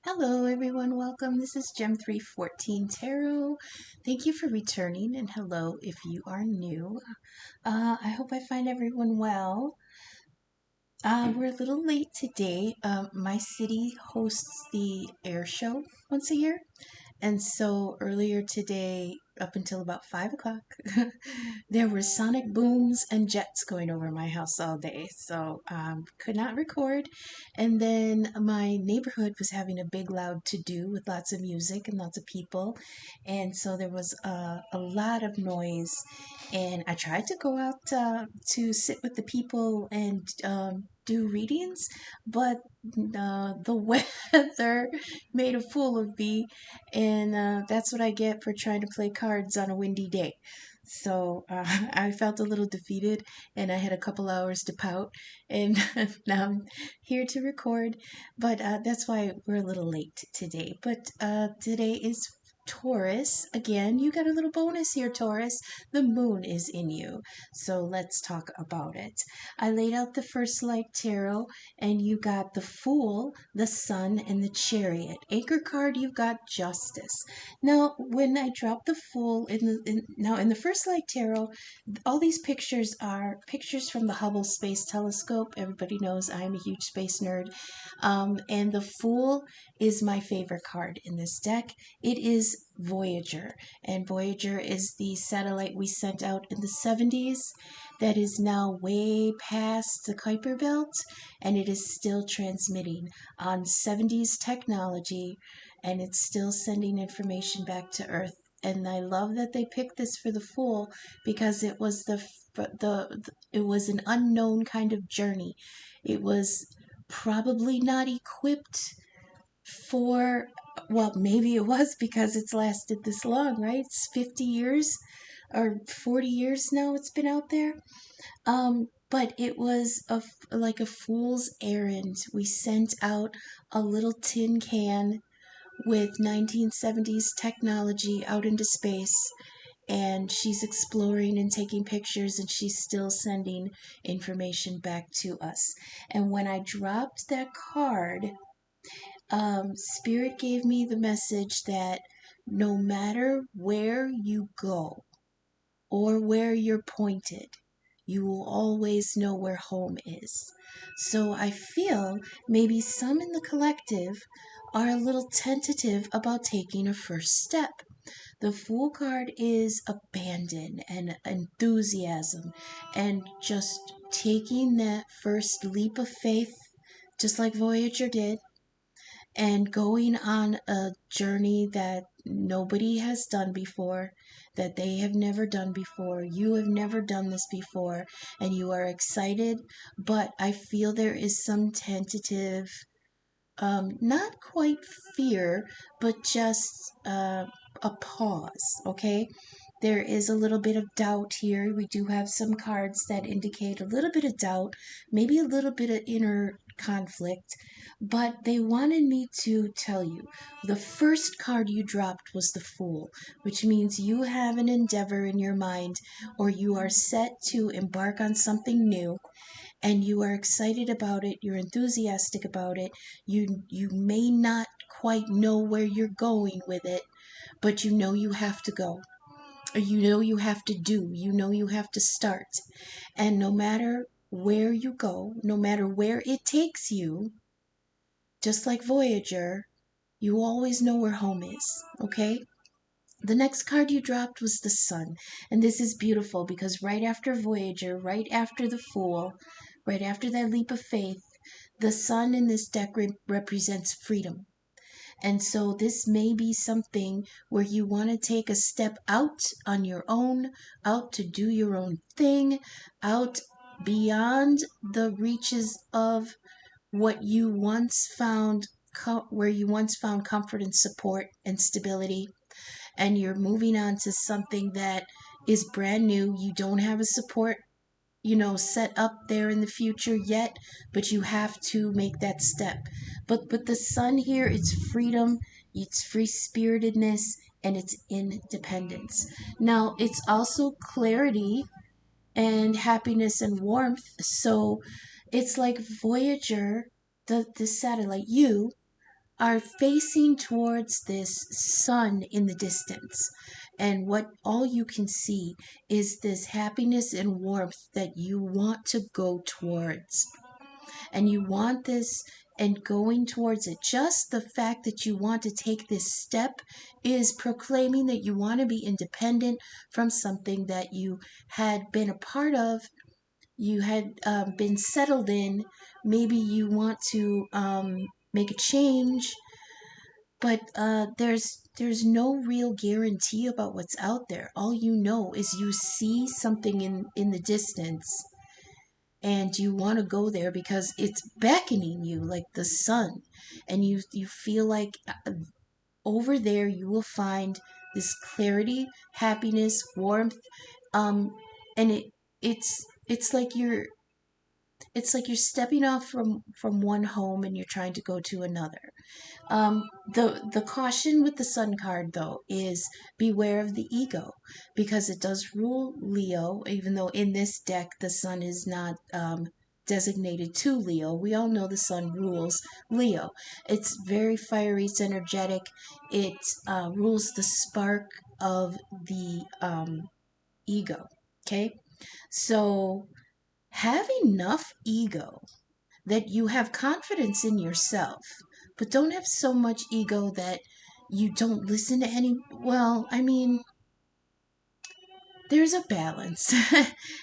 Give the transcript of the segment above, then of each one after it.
Hello everyone, welcome. This is Gem 314 Tarot. Thank you for returning and hello if you are new. I hope I find everyone well. We're a little late today. My city hosts the air show once a year. And so earlier today, up until about 5 o'clock, there were sonic booms and jets going over my house all day. So could not record. And then my neighborhood was having a big loud to do with lots of music and lots of people. And so there was a lot of noise. And I tried to go out to sit with the people and do readings, but the weather made a fool of me, and that's what I get for trying to play cards on a windy day. So I felt a little defeated, and I had a couple hours to pout, and now I'm here to record. But that's why we're a little late today. But today is Taurus. Again, you got a little bonus here, Taurus. The moon is in you. So let's talk about it. I laid out the first light tarot, and you got the Fool, the Sun, and the Chariot. Anchor card, you've got Justice. Now, when I dropped the Fool in the first light tarot, all these pictures are pictures from the Hubble Space Telescope. Everybody knows I'm a huge space nerd. And the Fool is my favorite card in this deck. It is Voyager, and Voyager is the satellite we sent out in the 70s that is now way past the Kuiper Belt, and it is still transmitting on 70s technology, and it's still sending information back to Earth. And I love that they picked this for the Fool because it was it was an unknown kind of journey. It was probably not equipped for, well, maybe it was because it's lasted this long, right? It's 50 years or 40 years now it's been out there. But it was like a fool's errand. We sent out a little tin can with 1970s technology out into space, and she's exploring and taking pictures, and she's still sending information back to us. And when I dropped that card, Spirit gave me the message that no matter where you go or where you're pointed, you will always know where home is. So I feel maybe some in the collective are a little tentative about taking a first step. The Fool card is abandon and enthusiasm and just taking that first leap of faith, just like Voyager did, and going on a journey that nobody has done before, that they have never done before. You have never done this before, and you are excited, but I feel there is some tentative, not quite fear, but just a pause, okay? There is a little bit of doubt here. We do have some cards that indicate a little bit of doubt, maybe a little bit of inner conflict, but they wanted me to tell you the first card you dropped was the Fool, which means you have an endeavor in your mind, or you are set to embark on something new, and you are excited about it, you're enthusiastic about it. You may not quite know where you're going with it, but you know you have to go, or you know you have to do, you know you have to start. And no matter where you go, no matter where it takes you, just like Voyager, you always know where home is, okay? The next card you dropped was the Sun. And this is beautiful because right after Voyager, right after the Fool, right after that leap of faith, the Sun in this deck represents freedom. And so this may be something where you want to take a step out on your own, out to do your own thing, out beyond the reaches of what you once found, where you once found comfort and support and stability, and you're moving on to something that is brand new. You don't have a support, set up there in the future yet, but you have to make that step. But the Sun here, it's freedom, it's free spiritedness, and it's independence. Now, it's also clarity and happiness and warmth. So it's like Voyager, the satellite, you are facing towards this sun in the distance. And what all you can see is this happiness and warmth that you want to go towards. And you want this, and going towards it, just the fact that you want to take this step is proclaiming that you want to be independent from something that you had been a part of, you had been settled in. Maybe you want to make a change, but there's no real guarantee about what's out there. All you know is you see something in the distance, and you want to go there because it's beckoning you like the sun, and you feel like over there you will find this clarity, happiness, warmth, um, and it's like you're stepping off from one home and you're trying to go to another. The caution with the Sun card though is beware of the ego, because it does rule Leo. Even though in this deck the Sun is not designated to Leo, we all know the Sun rules Leo. It's very fiery, it's energetic. It rules the spark of the ego. Okay, so have enough ego that you have confidence in yourself, but don't have so much ego that you don't listen to any. Well, I mean, there's a balance.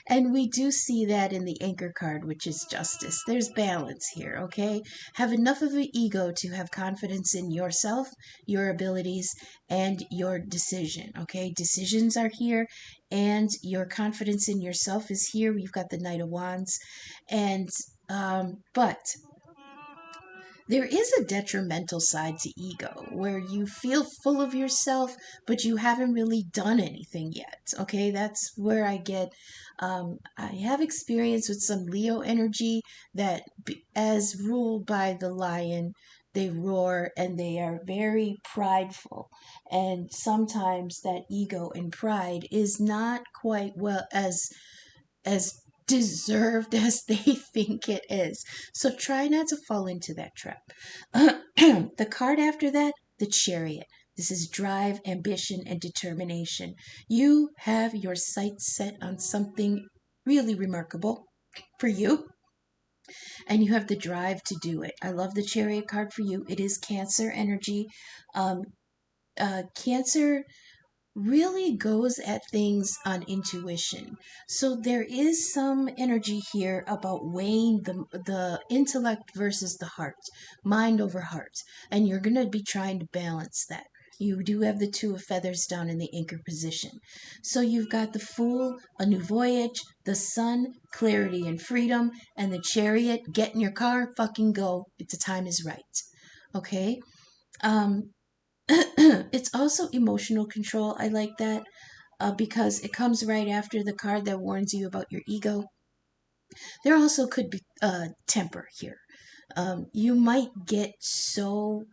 And we do see that in the anchor card, which is justice. There's balance here, okay? Have enough of an ego to have confidence in yourself, your abilities, and your decision, okay? Decisions are here, and your confidence in yourself is here. We've got the Knight of Wands, and but there is a detrimental side to ego where you feel full of yourself, but you haven't really done anything yet. Okay, that's where I have experience with some Leo energy that, as ruled by the lion, they roar and they are very prideful. And sometimes that ego and pride is not quite well as deserved as they think it is. So try not to fall into that trap. The card after that, the Chariot. This is drive, ambition, and determination. You have your sights set on something really remarkable for you, and you have the drive to do it. I love the Chariot card for you. It is Cancer energy. Um, Cancer really goes at things on intuition. So there is some energy here about weighing the intellect versus the heart, mind over heart, and you're going to be trying to balance that. You do have the Two of Feathers down in the anchor position. So you've got the Fool, a new voyage, the Sun, clarity and freedom, and the Chariot, get in your car, fucking go. The time is right. Okay? Um, it's also emotional control. I like that because it comes right after the card that warns you about your ego. There also could be temper here. You might get so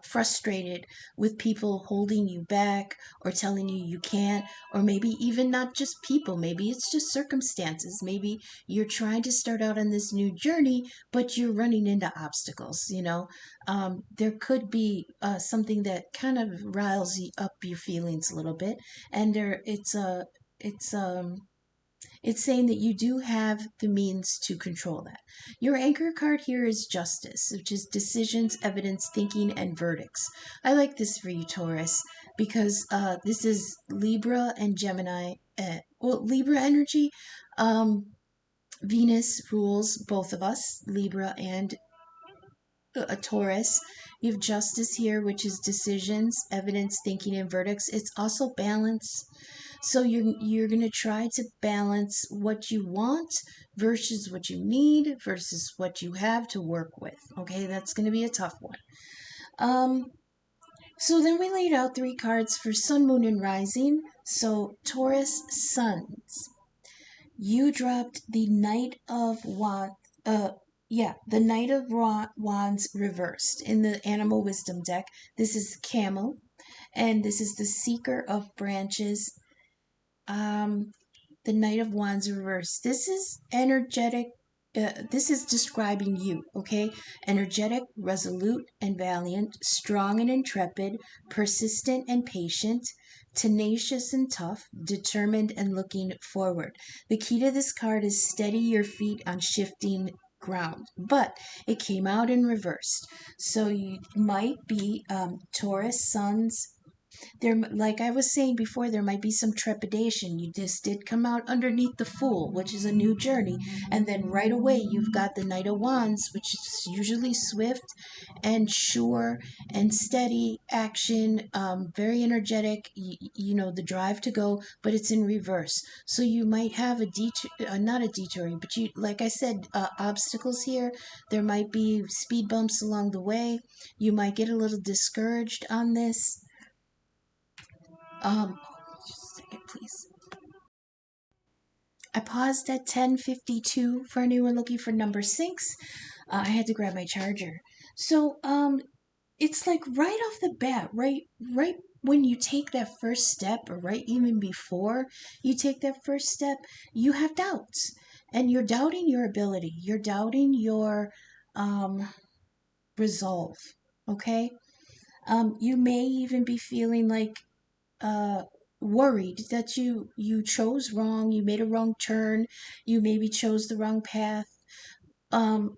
frustrated with people holding you back or telling you can't, or maybe even not just people, maybe it's just circumstances. Maybe you're trying to start out on this new journey, but you're running into obstacles. There could be something that kind of riles you up your feelings a little bit, and it's it's saying that you do have the means to control that. Your anchor card here is justice, which is decisions, evidence, thinking, and verdicts. I like this for you, Taurus, because this is Libra and Gemini. Libra energy. Venus rules both of us, Libra and a Taurus. You have justice here, which is decisions, evidence, thinking, and verdicts. It's also balance. So you're gonna try to balance what you want versus what you need versus what you have to work with. Okay, that's gonna be a tough one. So then we laid out three cards for Sun, Moon, and Rising. So Taurus Suns. You dropped the Knight of Wands. The Knight of Wands reversed in the Animal Wisdom deck. This is Camel, and this is the Seeker of Branches. The Knight of Wands reversed. This is energetic. this is describing you, okay? Energetic, resolute, and valiant, strong and intrepid, persistent and patient, tenacious and tough, determined and looking forward. The key to this card is steady your feet on shifting ground, but it came out in reverse. So you might be Taurus Suns. There, like I was saying before, there might be some trepidation. You just did come out underneath the Fool, which is a new journey, and then right away you've got the Knight of Wands, which is usually swift and sure and steady action, very energetic. You know, the drive to go, but it's in reverse. So you might have a detour, not a detouring, but you, like I said, obstacles here. There might be speed bumps along the way. You might get a little discouraged on this. Just a second, please. I paused at 10:52 for anyone looking for number 6. I had to grab my charger. So, it's like right off the bat, right when you take that first step, or right even before you take that first step, you have doubts, and you're doubting your ability. You're doubting your um, resolve. Okay. You may even be feeling like uh, worried that you chose wrong, you made a wrong turn, you maybe chose the wrong path. Um,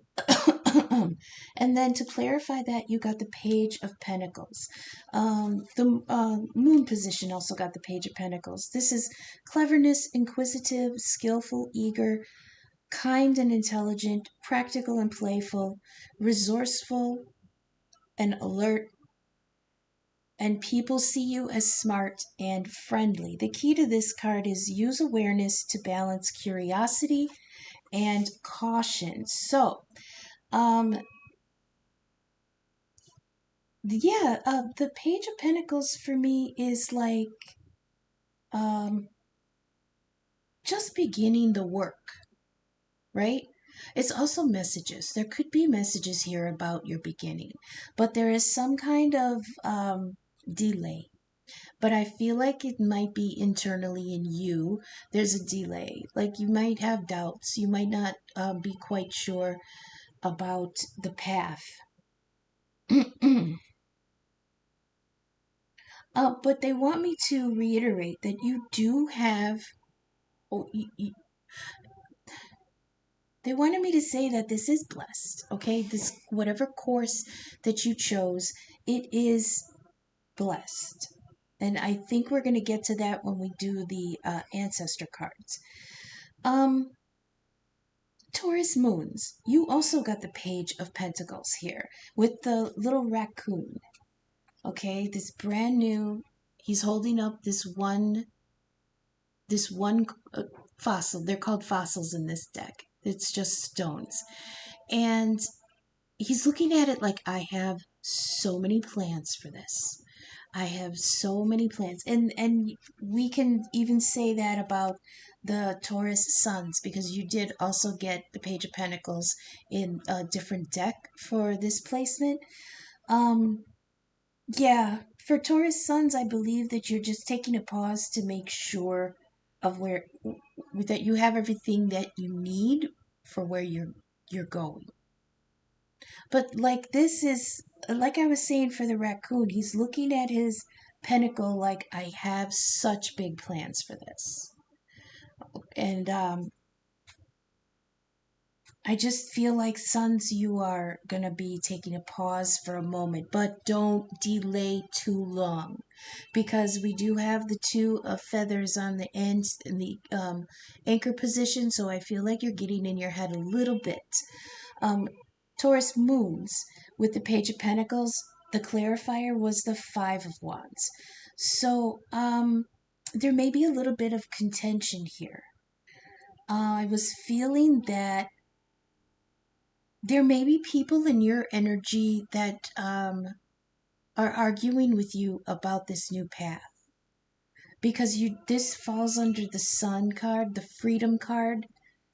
and then to clarify that, you got the Page of Pentacles. The Moon position also got the Page of Pentacles. This is cleverness, inquisitive, skillful, eager, kind and intelligent, practical and playful, resourceful and alert, and people see you as smart and friendly. The key to this card is use awareness to balance curiosity and caution. So, um, the Page of Pentacles for me is like um, just beginning the work, right? It's also messages. There could be messages here about your beginning, but there is some kind of delay. But I feel like it might be internally in you. There's a delay. Like you might have doubts. You might not be quite sure about the path. But they want me to reiterate that you do have. Oh, they wanted me to say that this is blessed. Okay, this whatever course that you chose, it is blessed. And I think we're going to get to that when we do the ancestor cards. Um, Taurus moons, you also got the Page of Pentacles here with the little raccoon. Okay, this brand new, he's holding up this one fossil. They're called fossils in this deck. It's just stones. And he's looking at it like, I have so many plans for this. I have so many plans. And we can even say that about the Taurus Suns, because you did also get the Page of Pentacles in a different deck for this placement. Um yeah, for Taurus Suns, I believe that you're just taking a pause to make sure of where that you have everything that you need for where you're going. But like this is like I was saying for the raccoon, he's looking at his pentacle like, I have such big plans for this. And I just feel like, Suns, you are going to be taking a pause for a moment, but don't delay too long, because we do have the two of feathers on the end in the anchor position. So I feel like you're getting in your head a little bit. Um, Taurus moons with the Page of Pentacles, the clarifier was the Five of Wands. So there may be a little bit of contention here. I was feeling that there may be people in your energy that are arguing with you about this new path, because this falls under the Sun card, the Freedom card,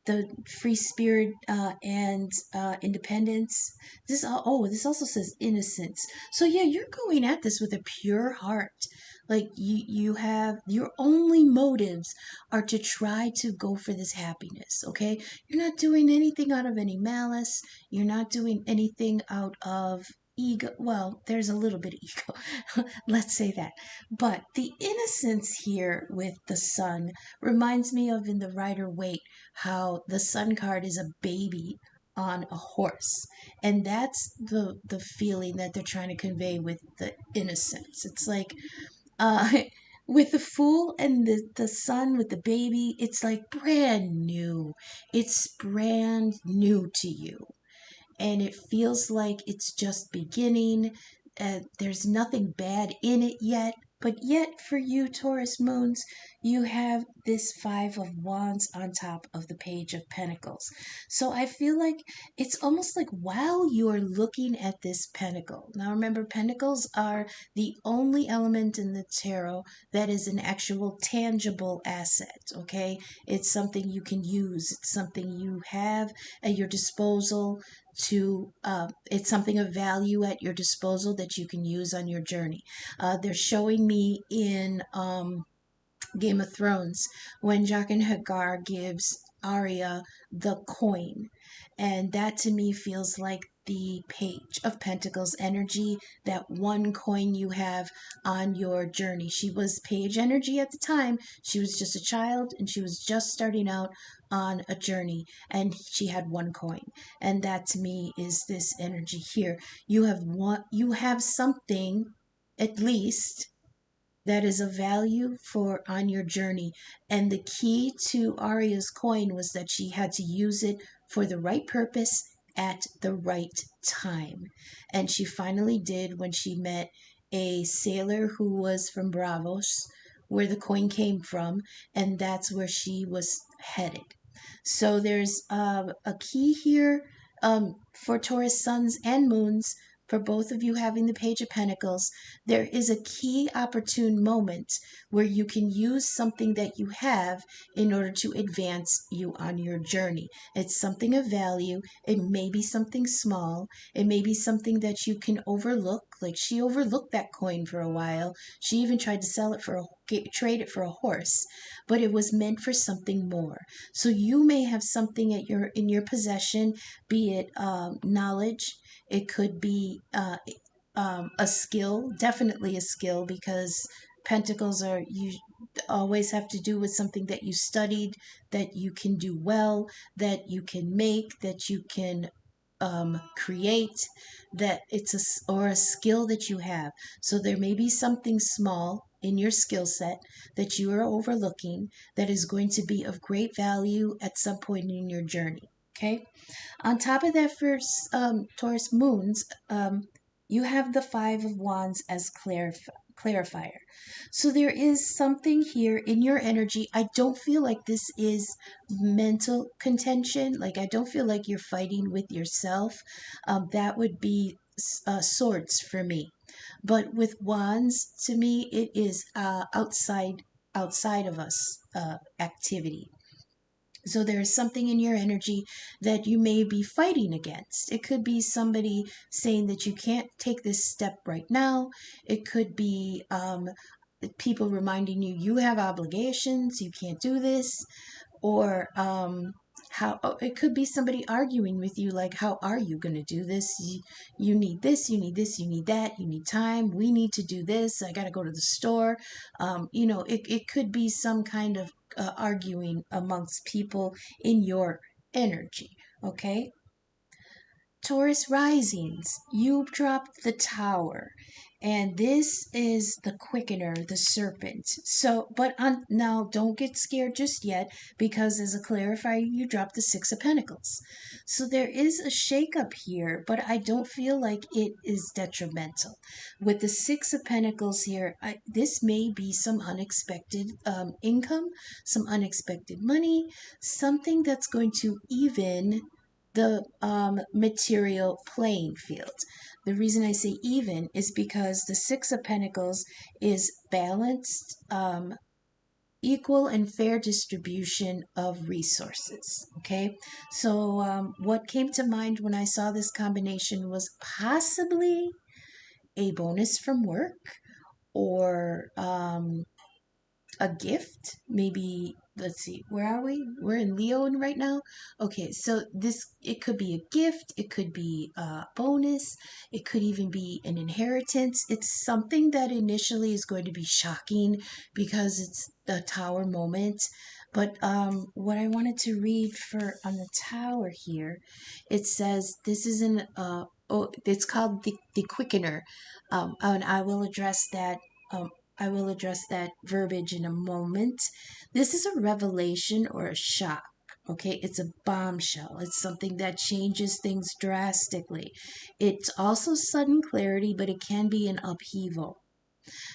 the free spirit and independence. This also says innocence. So yeah, you're going at this with a pure heart. Like you have your only motives are to try to go for this happiness, okay? You're not doing anything out of any malice. You're not doing anything out of ego. Well, there's a little bit of ego. Let's say that. But the innocence here with the sun reminds me of in the Rider-Waite how the sun card is a baby on a horse. And that's the feeling that they're trying to convey with the innocence. It's like uh, with the fool and the son with the baby, it's like brand new. It's brand new to you. And it feels like it's just beginning. There's nothing bad in it yet. But yet, for you, Taurus moons, you have this Five of Wands on top of the Page of Pentacles. So I feel like it's almost like while you are looking at this pentacle. Now, remember, pentacles are the only element in the tarot that is an actual tangible asset, okay? It's something you can use, it's something you have at your disposal to it's something of value at your disposal that you can use on your journey. They're showing me in Game of Thrones when Jaqen Hagar gives Arya the coin. And that to me feels like the Page of Pentacles energy, that one coin you have on your journey. She was Page energy at the time. She was just a child and she was just starting out on a journey and she had one coin. And that to me is this energy here. You have something at least that is of value for on your journey. And the key to Arya's coin was that she had to use it for the right purpose at the right time. And she finally did when she met a sailor who was from Bravos, where the coin came from, and that's where she was headed. So there's a key here for Taurus suns and moons, for both of you having the Page of Pentacles. There is a key opportune moment where you can use something that you have in order to advance you on your journey. It's something of value. It may be something small. It may be something that you can overlook. Like she overlooked that coin for a while. She even tried to sell it for trade it for a horse, but it was meant for something more. So you may have something at your in your possession, be it knowledge. It could be a skill, definitely a skill, because pentacles are you always have to do with something that you studied, that you can do well, that you can make, that you can create, that it's a skill that you have. So there may be something small in your skill set that you are overlooking that is going to be of great value at some point in your journey. Okay. On top of that, for Taurus moons, you have the Five of Wands as clarifier. So there is something here in your energy. I don't feel like this is mental contention. Like, I don't feel like you're fighting with yourself. That would be swords for me. But with wands, to me, it is outside of us activity. So there's something in your energy that you may be fighting against. It could be somebody saying that you can't take this step right now. It could be people reminding you you have obligations, you can't do this, or how it could be somebody arguing with you like, how are you going to do this? You need this, you need this, you need that, you need time, we need to do this, I got to go to the store. It could be some kind of arguing amongst people in your energy. Okay. Taurus risings, you dropped the Tower, and this is the quickener, the serpent. So, but now don't get scared just yet, because as a clarifier, you dropped the Six of Pentacles. So there is a shakeup here, but I don't feel like it is detrimental. With the Six of Pentacles here, this may be some unexpected income, some unexpected money, something that's going to even the material playing field. The reason I say even is because the Six of Pentacles is balanced equal and fair distribution of resources. Okay, so what came to mind when I saw this combination was possibly a bonus from work, or a gift, maybe. Let's see, where are we? We're in Leo right now. Okay, so this, it could be a gift, it could be a bonus, it could even be an inheritance. It's something that initially is going to be shocking because it's the tower moment. But what I wanted to read for on the tower here, it says this is an oh, it's called the quickener, and I will address that. I will address that verbiage in a moment. This is a revelation or a shock. Okay, it's a bombshell. It's something that changes things drastically. It's also sudden clarity, but it can be an upheaval.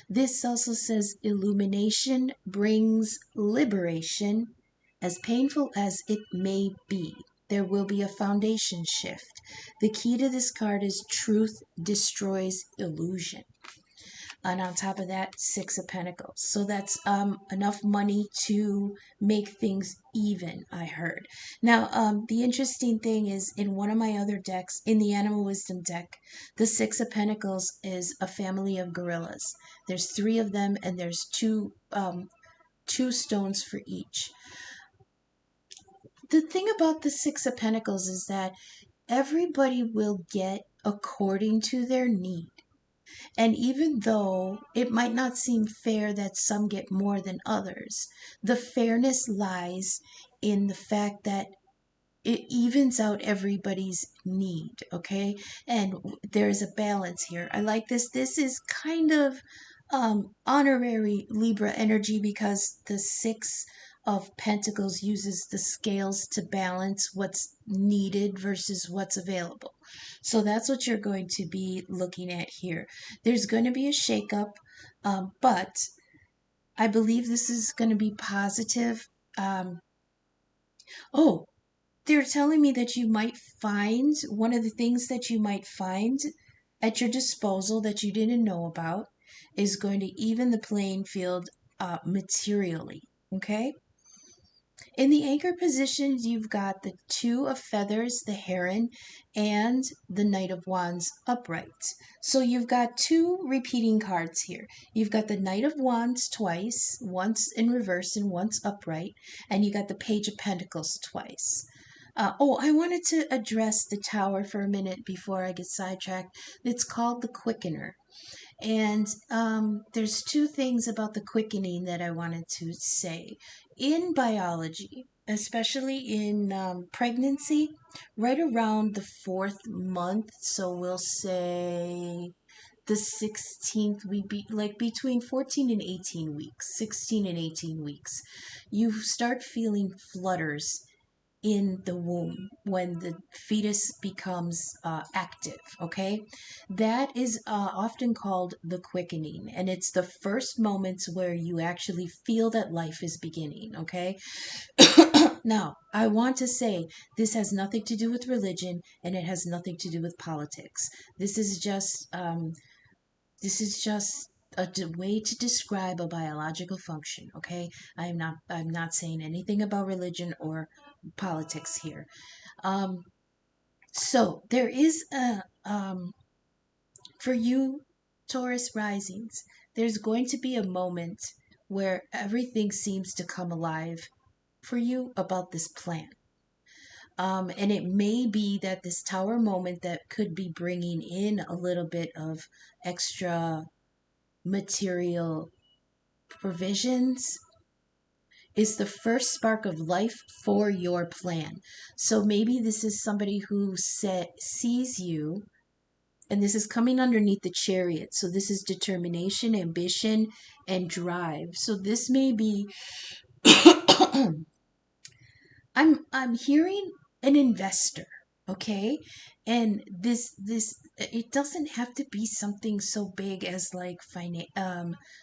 This also says illumination brings liberation, as painful as it may be. There will be a foundation shift. The key to this card is truth destroys illusion. And on top of that, Six of Pentacles. So that's enough money to make things even, I heard. Now, the interesting thing is, in one of my other decks, in the Animal Wisdom deck, the Six of Pentacles is a family of gorillas. There's three of them, and there's two stones for each. The thing about the Six of Pentacles is that everybody will get according to their need. And even though it might not seem fair that some get more than others, the fairness lies in the fact that it evens out everybody's need, okay? And there's a balance here. I like this. This is kind of honorary Libra energy, because the Six of Pentacles uses the scales to balance what's needed versus what's available. So that's what you're going to be looking at here. There's going to be a shakeup, but I believe this is going to be positive. Oh, they're telling me that you might find one of the things that you might find at your disposal that you didn't know about is going to even the playing field materially. Okay? In the anchor positions, you've got the Two of Feathers, the Heron, and the Knight of Wands upright. So you've got two repeating cards here. You've got the Knight of Wands twice, once in reverse and once upright, and you got the Page of Pentacles twice. I wanted to address the Tower for a minute before I get sidetracked. It's called the Quickener. And there's two things about the quickening that I wanted to say. In biology, especially in pregnancy, right around the fourth month, so we'll say the 16th, we be like between 14 and 18 weeks, 16 and 18 weeks, you start feeling flutters in the womb when the fetus becomes active. Okay, that is often called the quickening, and it's the first moments where you actually feel that life is beginning. Okay. Now, I want to say this has nothing to do with religion, and it has nothing to do with politics. This is just a way to describe a biological function. Okay, I'm not saying anything about religion or politics here. So there is a for you Taurus risings, there's going to be a moment where everything seems to come alive for you about this plan. And it may be that this tower moment that could be bringing in a little bit of extra material provisions is the first spark of life for your plan. So maybe this is somebody who sees you, and this is coming underneath the Chariot. So this is determination, ambition, and drive. So this may be I'm hearing an investor, okay? And this it doesn't have to be something so big as like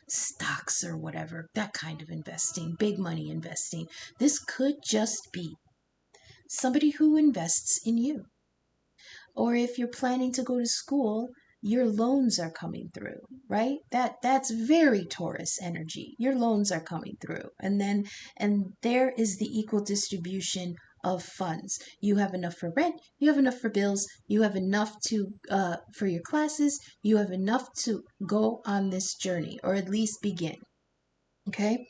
stocks or whatever, that kind of investing, big money investing. This could just be somebody who invests in you. Or if you're planning to go to school, your loans are coming through, right? That's very Taurus energy. Your loans are coming through. And there is the equal distribution of funds. You have enough for rent, you have enough for bills, you have enough to for your classes, you have enough to go on this journey, or at least begin. Okay?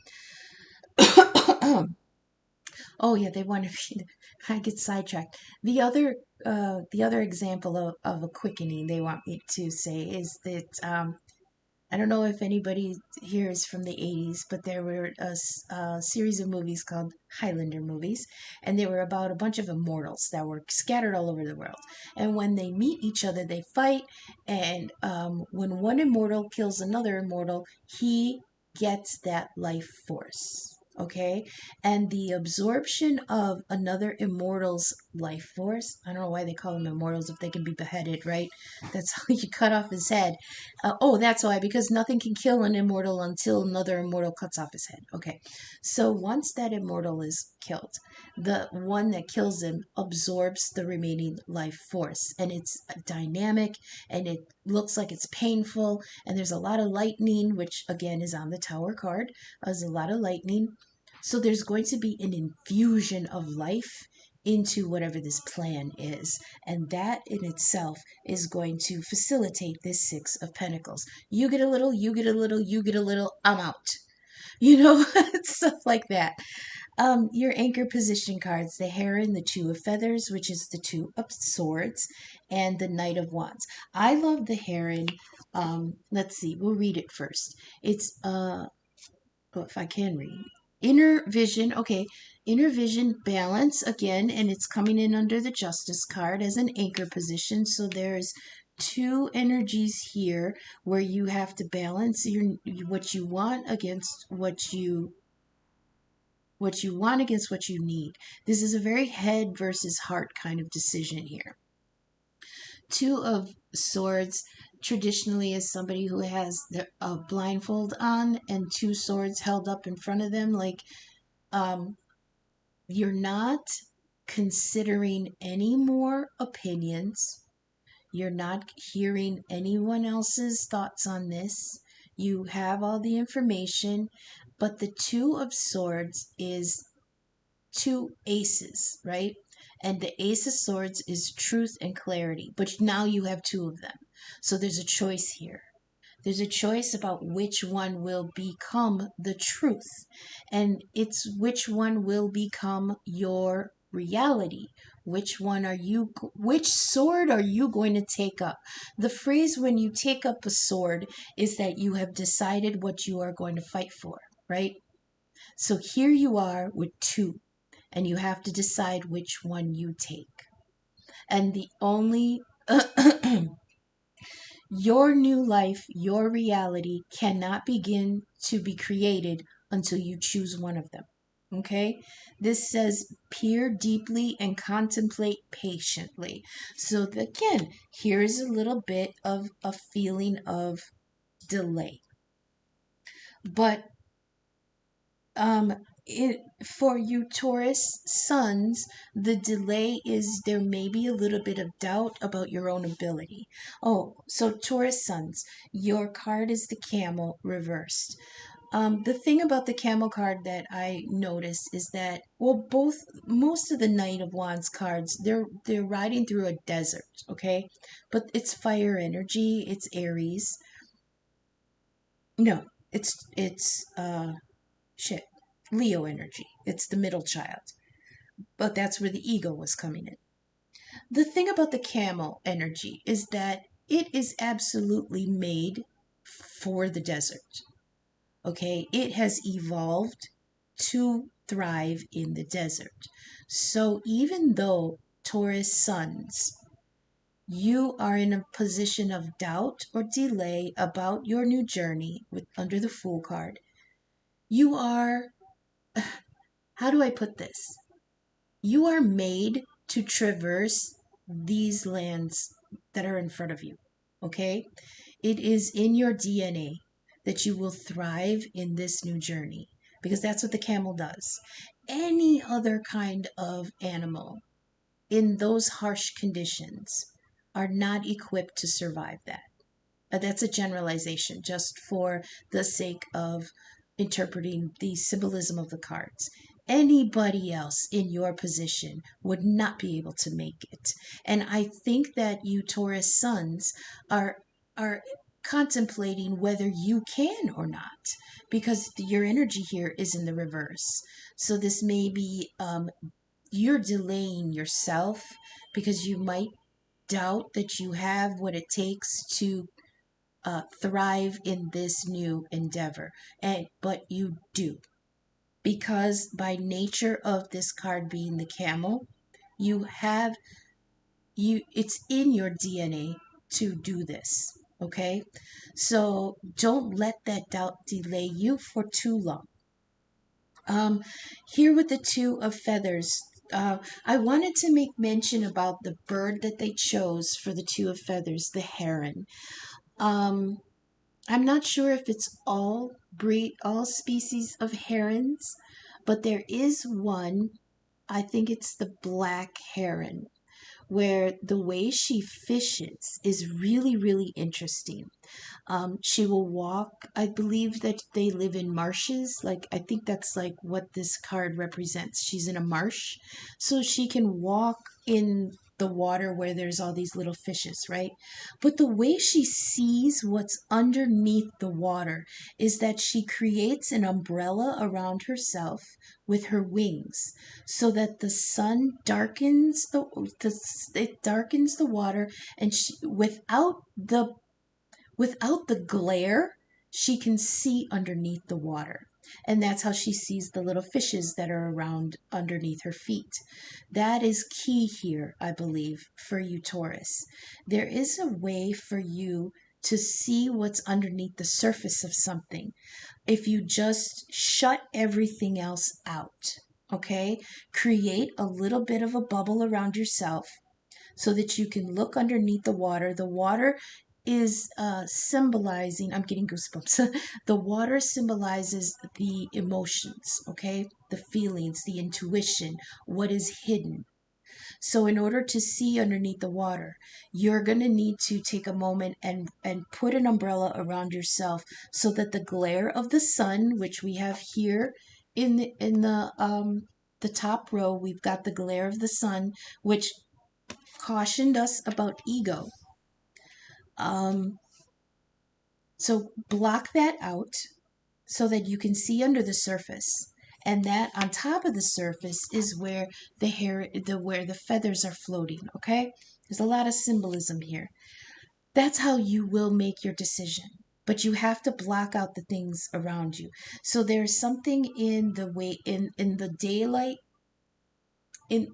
Oh yeah, they want to. I get sidetracked. The other example of a quickening they want me to say is that I don't know if anybody here is from the 80s, but there were a series of movies called Highlander movies, and they were about a bunch of immortals that were scattered all over the world. And when they meet each other, they fight, and when one immortal kills another immortal, he gets that life force. Okay, and the absorption of another immortal's life force. I don't know why they call them immortals if they can be beheaded, right? That's how you cut off his head. Oh, that's why, because nothing can kill an immortal until another immortal cuts off his head. Okay, so once that immortal is killed, the one that kills him absorbs the remaining life force, and it's dynamic, and it looks like it's painful, and there's a lot of lightning, which again is on the Tower card. There's a lot of lightning. So there's going to be an infusion of life into whatever this plan is. And that in itself is going to facilitate this Six of Pentacles. You get a little, you get a little, you get a little, I'm out. You know, stuff like that. Your anchor position cards, the Heron, the Two of Feathers, which is the Two of Swords, and the Knight of Wands. I love the Heron. Let's see, we'll read it first. It's oh, if I can read. Inner vision, okay. Inner vision balance again, and it's coming in under the Justice card as an anchor position. So there's two energies here where you have to balance what you want against what you want against what you need. This is a very head versus heart kind of decision here. Two of Swords traditionally is somebody who has a blindfold on and two swords held up in front of them, like you're not considering any more opinions. You're not hearing anyone else's thoughts on this. You have all the information, but the Two of Swords is two aces, right? And the Ace of Swords is truth and clarity, but now you have two of them. So there's a choice here. There's a choice about which one will become the truth. And it's which one will become your reality. Which sword are you going to take up? The phrase when you take up a sword is that you have decided what you are going to fight for, right? So here you are with two, and you have to decide which one you take. And the only your new life, your reality cannot begin to be created until you choose one of them. Okay? This says peer deeply and contemplate patiently. So again, here's a little bit of a feeling of delay. But for you Taurus sons, the delay is there may be a little bit of doubt about your own ability. Oh, so Taurus sons, your card is the camel reversed. The thing about the camel card that I notice is that, well, most of the Knight of Wands cards, they're riding through a desert, okay? But it's fire energy, it's Aries. No, it's shit. Leo energy. It's the middle child. But that's where the ego was coming in. The thing about the camel energy is that it is absolutely made for the desert. Okay? It has evolved to thrive in the desert. So even though Taurus sons, you are in a position of doubt or delay about your new journey under the Fool card, you are, how do I put this? You are made to traverse these lands that are in front of you. Okay? It is in your DNA that you will thrive in this new journey because that's what the camel does. Any other kind of animal in those harsh conditions are not equipped to survive that. That's a generalization just for the sake of interpreting the symbolism of the cards. Anybody else in your position would not be able to make it. And I think that you Taurus sons are contemplating whether you can or not, because your energy here is in the reverse. So this may be you're delaying yourself because you might doubt that you have what it takes to thrive in this new endeavor. But you do, because by nature of this card being the camel, you have it's in your DNA to do this. Okay, so don't let that doubt delay you for too long. Here with the two of feathers, I wanted to make mention about the bird that they chose for the two of feathers, the heron. Um, I'm not sure if it's all species of herons, but there is one, I think it's the black heron, where the way she fishes is really, really interesting. She will walk. I believe that they live in marshes. Like, I think that's like what this card represents. She's in a marsh. So she can walk in the water where there's all these little fishes, right? But the way she sees what's underneath the water is that she creates an umbrella around herself with her wings so that the sun darkens it darkens the water, and without the glare, she can see underneath the water. And that's how she sees the little fishes that are around underneath her feet. That is key here, I believe, for you, Taurus. There is a way for you to see what's underneath the surface of something if you just shut everything else out. Okay? Create a little bit of a bubble around yourself so that you can look underneath the water. The water is symbolizing, I'm getting goosebumps. The water symbolizes the emotions, okay? The feelings, the intuition, what is hidden. So in order to see underneath the water, you're going to need to take a moment and put an umbrella around yourself so that the glare of the sun, which we have here in the top row, we've got the glare of the sun, which cautioned us about ego. Um, so block that out so that you can see under the surface. And that on top of the surface is where where the feathers are floating, okay? There's a lot of symbolism here. That's how you will make your decision. But you have to block out the things around you. So there's something in the way in the daylight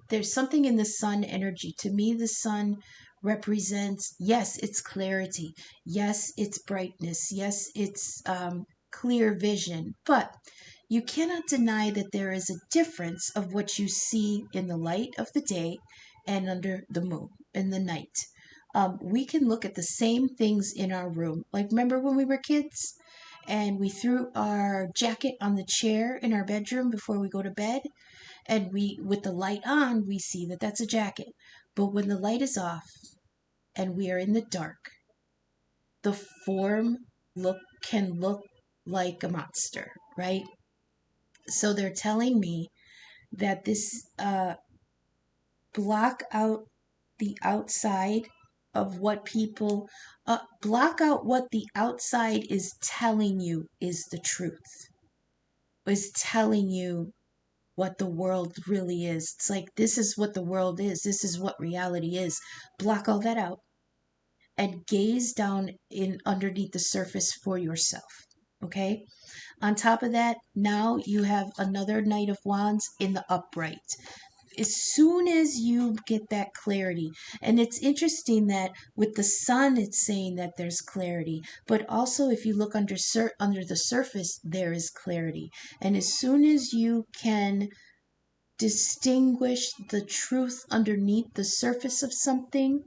there's something in the sun energy. To me, the sun represents, yes, it's clarity. Yes, it's brightness. Yes, it's clear vision. But you cannot deny that there is a difference of what you see in the light of the day and under the moon in the night. We can look at the same things in our room. Like, remember when we were kids and we threw our jacket on the chair in our bedroom before we go to bed? And we, with the light on, we see that that's a jacket. But when the light is off and we are in the dark, the form can look like a monster, right? So they're telling me that this block out the outside of what people block out what the outside is telling you is the truth, is telling you what the world really is. It's like, this is what the world is. This is what reality is. Block all that out and gaze down in underneath the surface for yourself. Okay? On top of that, now you have another Knight of Wands in the upright. As soon as you get that clarity, and it's interesting that with the sun, it's saying that there's clarity, but also if you look under the surface, there is clarity. And as soon as you can distinguish the truth underneath the surface of something,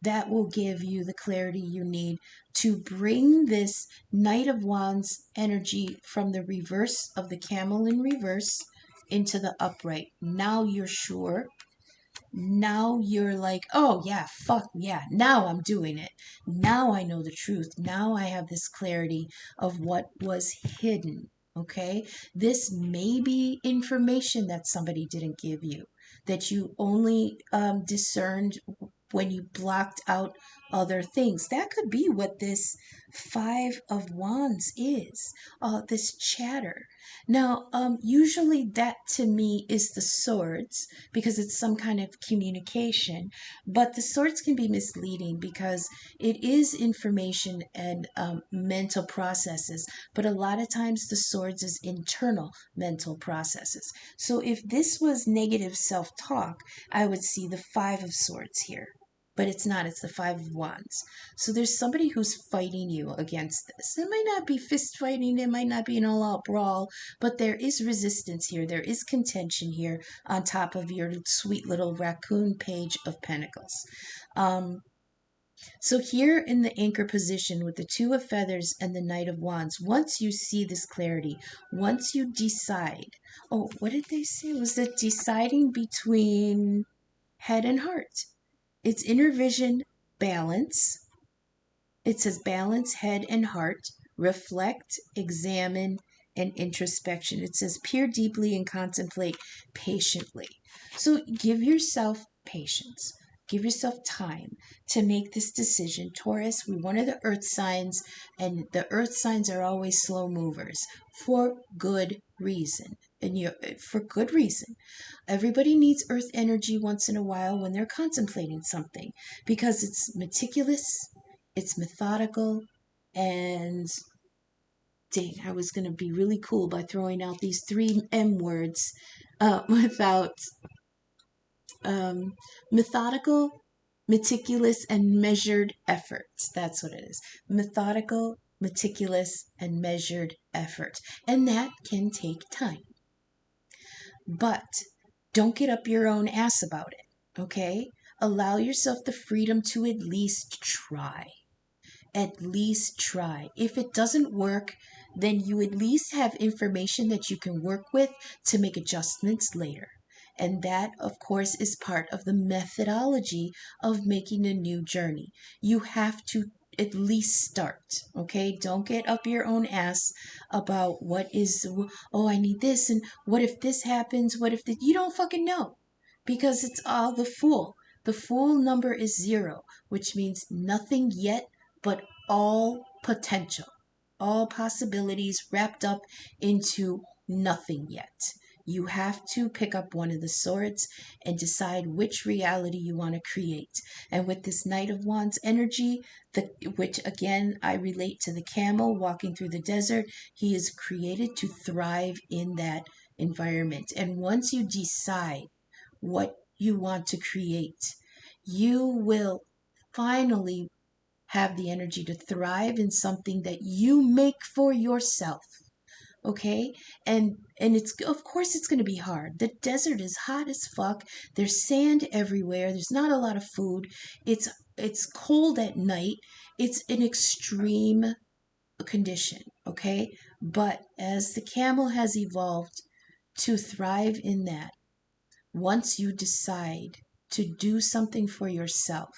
that will give you the clarity you need to bring this Knight of Wands energy from the reverse of the camel in reverse into the upright. Now you're sure now you're like, oh yeah, fuck yeah, now I'm doing it. Now I know the truth. Now I have this clarity of what was hidden. Okay, this may be information that somebody didn't give you, that you only discerned when you blocked out other things. That could be what this Five of Wands is, this chatter. Now, usually that to me is the swords, because it's some kind of communication, but the swords can be misleading because it is information and mental processes, but a lot of times the swords is internal mental processes. So if this was negative self-talk, I would see the Five of Swords here. But it's not, it's the Five of Wands. So there's somebody who's fighting you against this. It might not be fist fighting, it might not be an all out brawl, but there is resistance here. There is contention here on top of your sweet little raccoon page of pentacles. So here in the anchor position with the Two of Feathers and the Knight of Wands, once you see this clarity, once you decide, oh, what did they say? Was it deciding between head and heart? It's inner vision, balance. It says balance head and heart, reflect, examine, and introspection. It says peer deeply and contemplate patiently. So give yourself patience. Give yourself time to make this decision. Taurus, we're one of the earth signs, and the earth signs are always slow movers for good reason. And for good reason. Everybody needs earth energy once in a while when they're contemplating something, because it's meticulous, it's methodical, and dang, I was going to be really cool by throwing out these three M words without methodical, meticulous, and measured efforts. That's what it is. Methodical, meticulous, and measured effort. And that can take time. But don't get up your own ass about it, okay? Allow yourself the freedom to at least try. At least try. If it doesn't work, then you at least have information that you can work with to make adjustments later. And that, of course, is part of the methodology of making a new journey. You have to at least start, okay? Don't get up your own ass about what is, oh, I need this, and what if this happens? What if the, you don't fucking know, because it's all the Fool. The Fool number is 0, which means nothing yet, but all potential, all possibilities wrapped up into nothing yet. You have to pick up one of the swords and decide which reality you want to create. And with this Knight of Wands energy, which again I relate to the camel walking through the desert, he is created to thrive in that environment. And once you decide what you want to create, you will finally have the energy to thrive in something that you make for yourself. Okay, and it's, of course it's going to be hard. The desert is hot as fuck. There's sand everywhere. There's not a lot of food. It's cold at night. It's an extreme condition. Okay, but as the camel has evolved to thrive in that, once you decide to do something for yourself,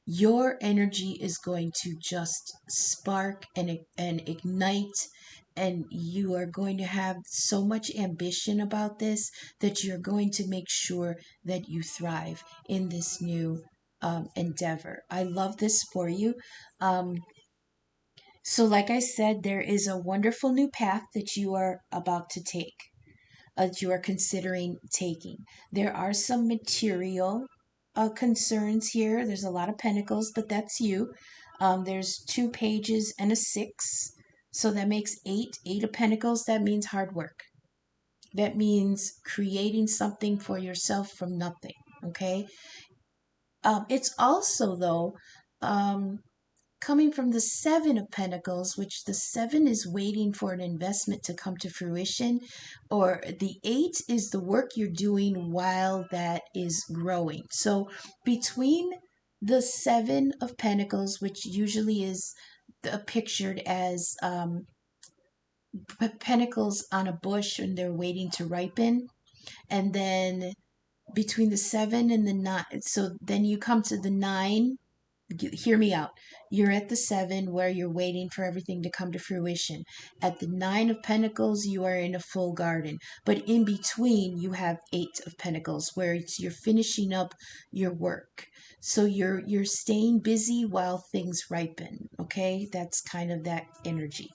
your energy is going to just spark and ignite, and you are going to have so much ambition about this that you're going to make sure that you thrive in this new endeavor. I love this for you. So like I said, there is a wonderful new path that you are about to take, that you are considering taking. There are some material concerns here. There's a lot of pentacles, but that's you. There's 2 pages and a 6. So that makes 8. 8 of pentacles. That means hard work. That means creating something for yourself from nothing. Okay. It's also, though, coming from the 7 of pentacles, which the 7 is waiting for an investment to come to fruition, or the 8 is the work you're doing while that is growing. So between the 7 of pentacles, which usually is pictured as pentacles on a bush and they're waiting to ripen, and then between the 7 and the 9. So then you come to the 9. Hear me out. You're at the 7 where you're waiting for everything to come to fruition. At the 9 of Pentacles, you are in a full garden. But in between, you have 8 of Pentacles where you're finishing up your work. So you're staying busy while things ripen. Okay, that's kind of that energy.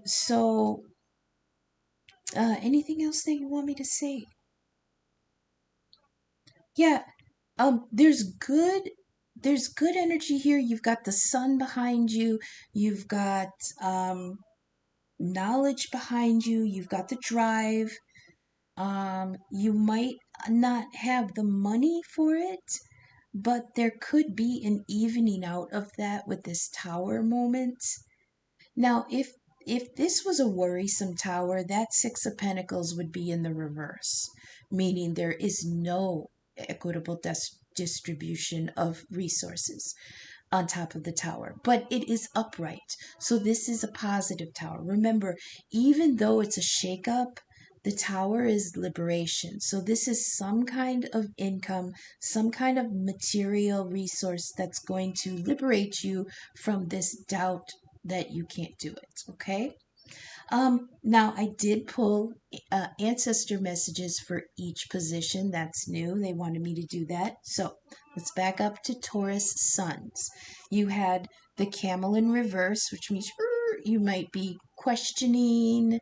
So anything else that you want me to say? Yeah, there's good energy here. You've got the sun behind you. You've got knowledge behind you. You've got the drive. You might not have the money for it, but there could be an evening out of that with this tower moment. Now, if this was a worrisome tower, that 6 of Pentacles would be in the reverse, meaning there is no equitable distribution of resources on top of the tower, but it is upright. So this is a positive tower. Remember, even though it's a shakeup, the tower is liberation. So this is some kind of income, some kind of material resource that's going to liberate you from this doubt that you can't do it. Okay. Now I did pull ancestor messages for each position. That's new. They wanted me to do that. So let's back up to Taurus suns. You had the camel in reverse, which means you might be questioning,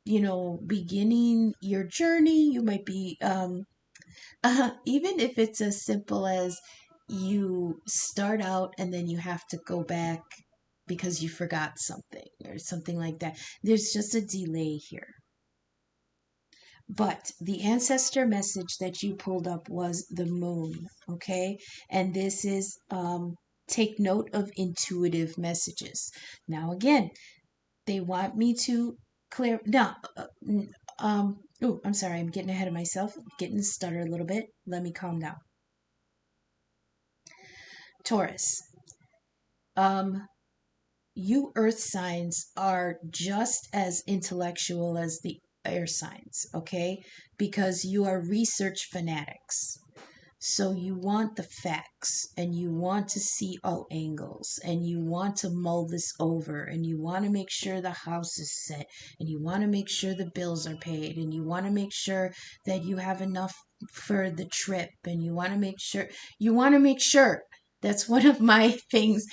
beginning your journey. You might be, even if it's as simple as you start out and then you have to go back because you forgot something or something like that. There's just a delay here. But the ancestor message that you pulled up was the moon, okay? And this is take note of intuitive messages. Now, again, they want me to clear. Now, oh, I'm sorry, I'm getting ahead of myself, getting stuttered a little bit. Let me calm down. Taurus, you earth signs are just as intellectual as the air signs, okay? Because you are research fanatics. So you want the facts and you want to see all angles and you want to mull this over and you want to make sure the house is set and you want to make sure the bills are paid and you want to make sure that you have enough for the trip and you want to make sure. That's one of my things.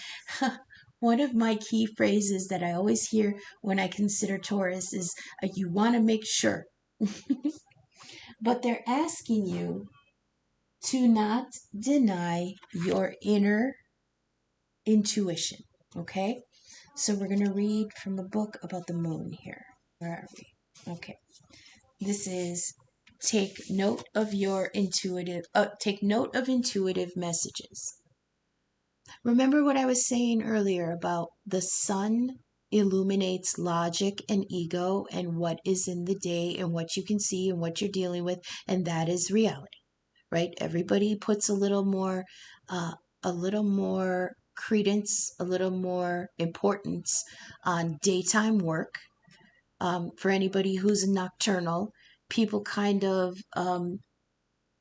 One of my key phrases that I always hear when I consider Taurus is you want to make sure. But they're asking you to not deny your inner intuition. Okay? So we're going to read from a book about the moon here. Where are we? Okay. This is take note of intuitive messages. Remember what I was saying earlier about the sun illuminates logic and ego and what is in the day and what you can see and what you're dealing with, and that is reality, right? Everybody puts uh, a little more credence, a little more importance on daytime work. For anybody who's nocturnal, people kind of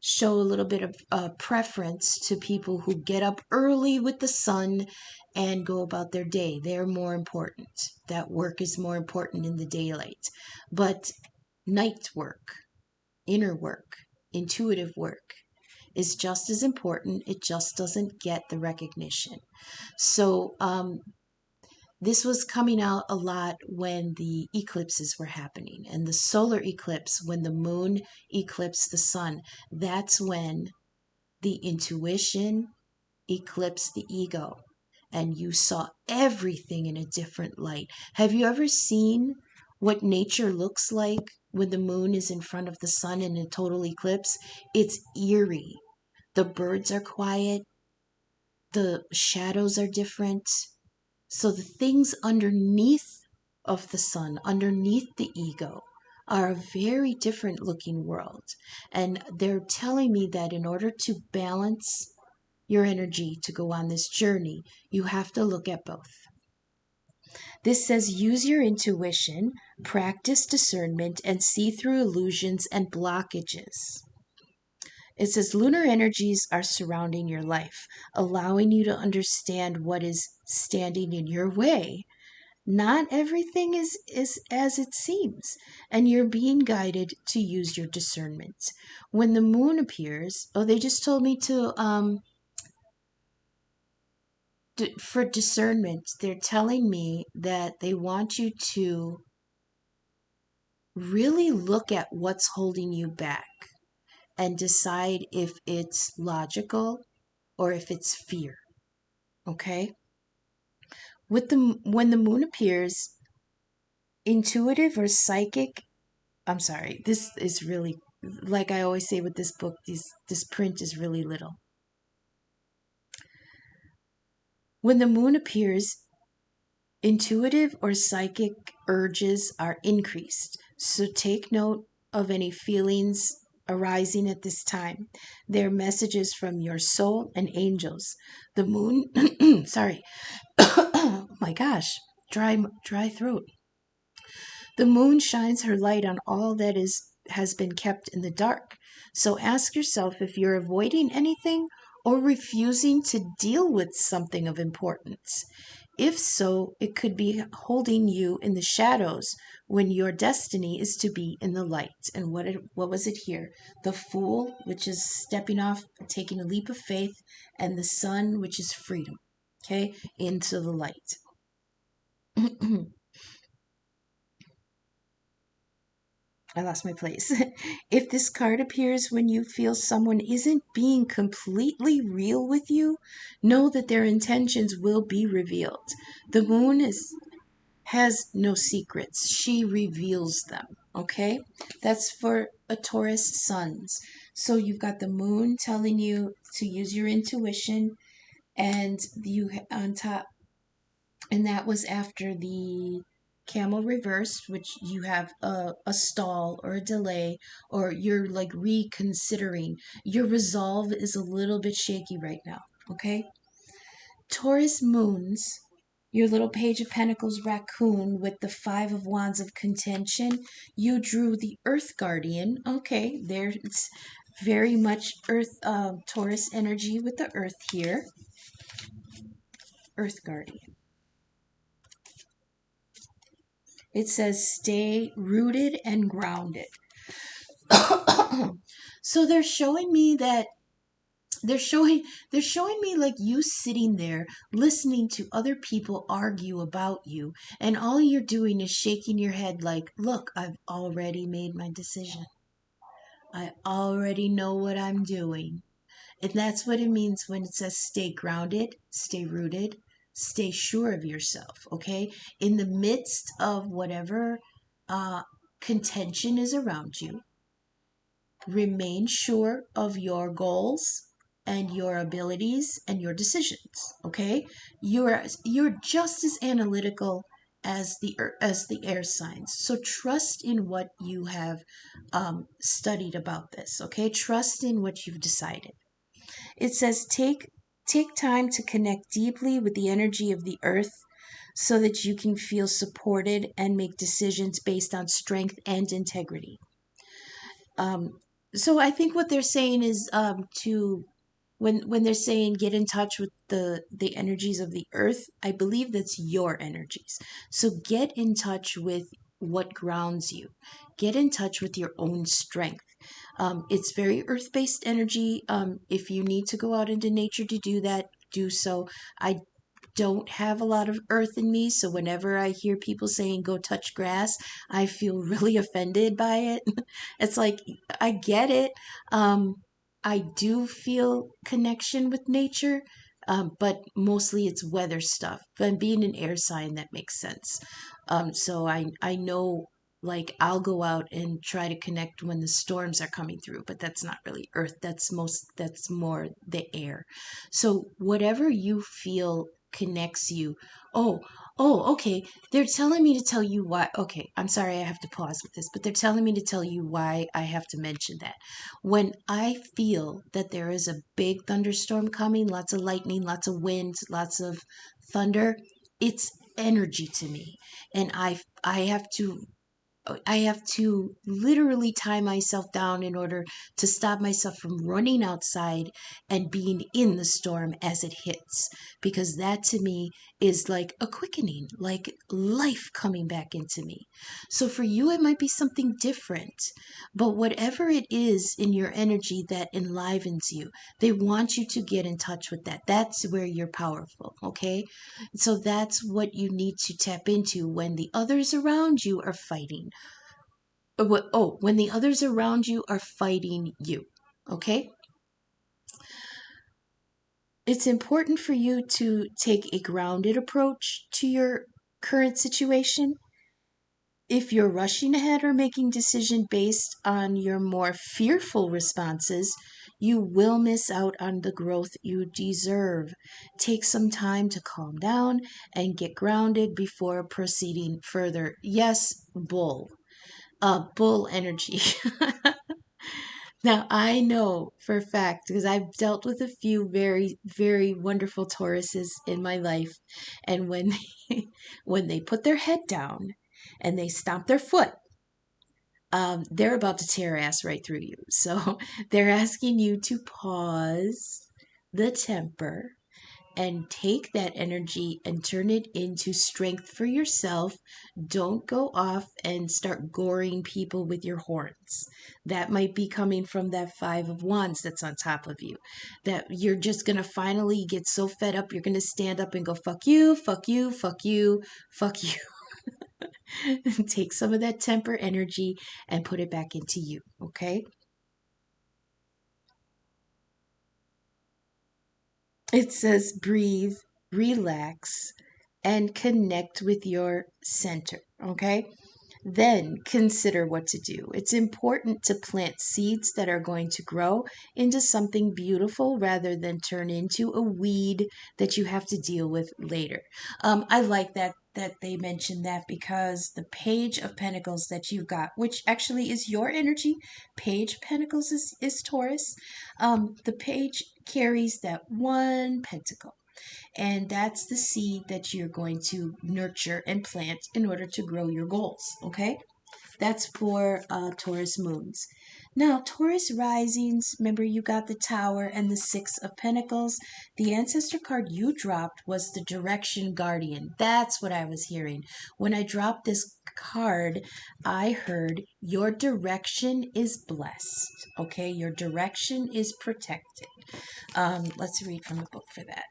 show a little bit of preference to people who get up early with the sun and go about their day. They're more important. That work is more important in the daylight. But night work, inner work, intuitive work is just as important. It just doesn't get the recognition. So this was coming out a lot when the eclipses were happening, and the solar eclipse, when the moon eclipsed the sun, that's when the intuition eclipsed the ego, and you saw everything in a different light. Have you ever seen what nature looks like when the moon is in front of the sun in a total eclipse? It's eerie. The birds are quiet, the shadows are different. So the things underneath of the sun, underneath the ego, are a very different looking world. And they're telling me that in order to balance your energy to go on this journey, you have to look at both. This says use your intuition, practice discernment, and see through illusions and blockages. It says lunar energies are surrounding your life, allowing you to understand what is standing in your way. Not everything is as it seems, and you're being guided to use your discernment. When the moon appears, oh, they just told me to for discernment, they're telling me that they want you to really look at what's holding you back and decide if it's logical or if it's fear. Okay? When the moon appears, intuitive or psychic, I'm sorry, this is really, like I always say with this book, this print is really little. When the moon appears, intuitive or psychic urges are increased, so take note of any feelings arising at this time. They're messages from your soul and angels. The moon, sorry, oh my gosh, dry throat. The moon shines her light on all that has been kept in the dark. So ask yourself if you're avoiding anything or refusing to deal with something of importance. If so, it could be holding you in the shadows when your destiny is to be in the light. And what was it here? The Fool, which is stepping off, taking a leap of faith, and the Sun, which is freedom, okay, into the light. I lost my place. If this card appears when you feel someone isn't being completely real with you, know that their intentions will be revealed. The moon has no secrets. She reveals them. Okay? That's for a Taurus suns. So you've got the moon telling you to use your intuition, and you on top, and that was after the camel reversed, which you have a stall or a delay, or you're like reconsidering. Your resolve is a little bit shaky right now. Okay? Taurus moons, your little Page of Pentacles raccoon with the Five of Wands of contention, you drew the Earth Guardian. Okay, there it's very much Earth, Taurus energy with the Earth here. Earth Guardian. It says stay rooted and grounded. So they're showing me that they're showing me like you sitting there listening to other people argue about you, and all you're doing is shaking your head like, look, I've already made my decision. I already know what I'm doing. And that's what it means when it says stay grounded, stay rooted, stay sure of yourself, okay? In the midst of whatever contention is around you, remain sure of your goals and your abilities and your decisions, okay? You're just as analytical as the air signs. So trust in what you have studied about this, okay? Trust in what you've decided. It says take time to connect deeply with the energy of the earth so that you can feel supported and make decisions based on strength and integrity. So I think what they're saying is to when they're saying get in touch with the energies of the earth, I believe that's your energies. So get in touch with what grounds you. Get in touch with your own strength. It's very earth-based energy. If you need to go out into nature to do that, do so. I don't have a lot of earth in me, so whenever I hear people saying go touch grass, I feel really offended by it. It's like I get it. I do feel connection with nature, but mostly it's weather stuff. But being an air sign, that makes sense. So I know, like, I'll go out and try to connect when the storms are coming through, but that's not really earth. That's more the air. So whatever you feel connects you. Oh, okay. They're telling me to tell you why. Okay, I'm sorry I have to pause with this, but they're telling me to tell you why I have to mention that. When I feel that there is a big thunderstorm coming, lots of lightning, lots of wind, lots of thunder, it's energy to me. And I have to I have to literally tie myself down in order to stop myself from running outside and being in the storm as it hits. Because that to me is like a quickening, like life coming back into me. So for you, it might be something different. But whatever it is in your energy that enlivens you, they want you to get in touch with that. That's where you're powerful, okay? So that's what you need to tap into when the others around you are fighting. When the others around you are fighting you, okay? It's important for you to take a grounded approach to your current situation. If you're rushing ahead or making decision based on your more fearful responses, you will miss out on the growth you deserve. Take some time to calm down and get grounded before proceeding further. Yes, bull energy. Now, I know for a fact because I've dealt with a few very, very wonderful Tauruses in my life. And when when they put their head down and they stomp their foot, they're about to tear ass right through you. So they're asking you to pause the temper and take that energy and turn it into strength for yourself. Don't go off and start goring people with your horns. That might be coming from that Five of Wands that's on top of you. That you're just going to finally get so fed up, you're going to stand up and go, fuck you, fuck you, fuck you, fuck you. Take some of that temper energy and put it back into you, okay? It says breathe, relax, and connect with your center, okay? Then consider what to do. It's important to plant seeds that are going to grow into something beautiful rather than turn into a weed that you have to deal with later. I like that they mentioned that because the Page of Pentacles that you've got, which actually is your energy, Page Pentacles is Taurus. The page carries that one pentacle. And that's the seed that you're going to nurture and plant in order to grow your goals. Okay? That's for Taurus moons. Now, Taurus risings, remember you got the Tower and the Six of Pentacles. The ancestor card you dropped was the Direction Guardian. That's what I was hearing. When I dropped this card, I heard your direction is blessed. Okay? Your direction is protected. Let's read from the book for that.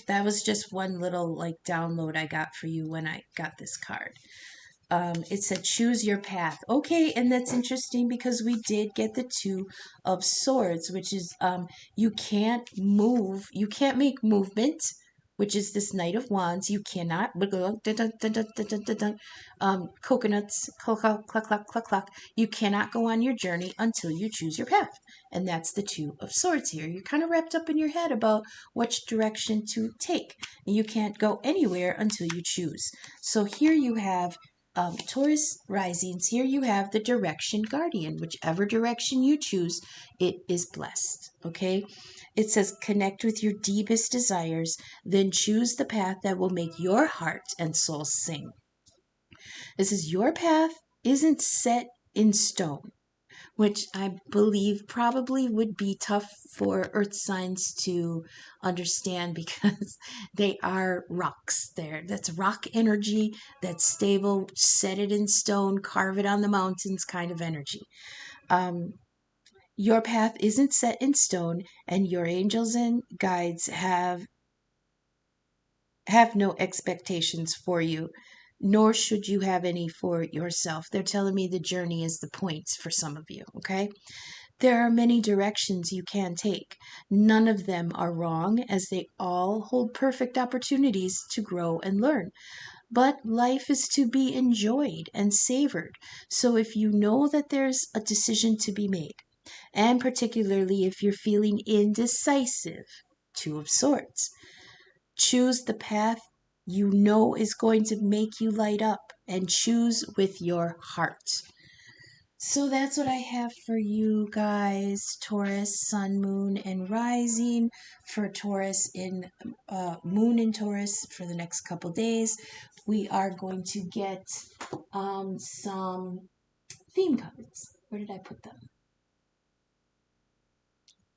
That was just one little like download I got for you when I got this card. It said choose your path. Okay, and that's interesting because we did get the Two of Swords, which is you can't move, you can't make movement, which is this Knight of Wands. You cannot coconuts, cluck, cluck, cluck, cluck, cluck, cluck. You cannot go on your journey until you choose your path. And that's the Two of Swords here. You're kind of wrapped up in your head about which direction to take. You can't go anywhere until you choose. So here you have Taurus risings. Here you have the Direction Guardian. Whichever direction you choose, it is blessed. Okay? It says connect with your deepest desires, then choose the path that will make your heart and soul sing. This is your path isn't set in stone, which I believe probably would be tough for earth signs to understand because they are rocks there. That's rock energy, that's stable, set it in stone, carve it on the mountains kind of energy. Your path isn't set in stone, and your angels and guides have no expectations for you, nor should you have any for yourself. They're telling me the journey is the points for some of you, okay? There are many directions you can take. None of them are wrong, as they all hold perfect opportunities to grow and learn. But life is to be enjoyed and savored. So if you know that there's a decision to be made, and particularly if you're feeling indecisive, Two of Swords, choose the path you know is going to make you light up and choose with your heart. So that's what I have for you guys, Taurus, Sun, Moon, and Rising. For Taurus in Moon in Taurus for the next couple days, we are going to get some Theme cards. Where did I put them?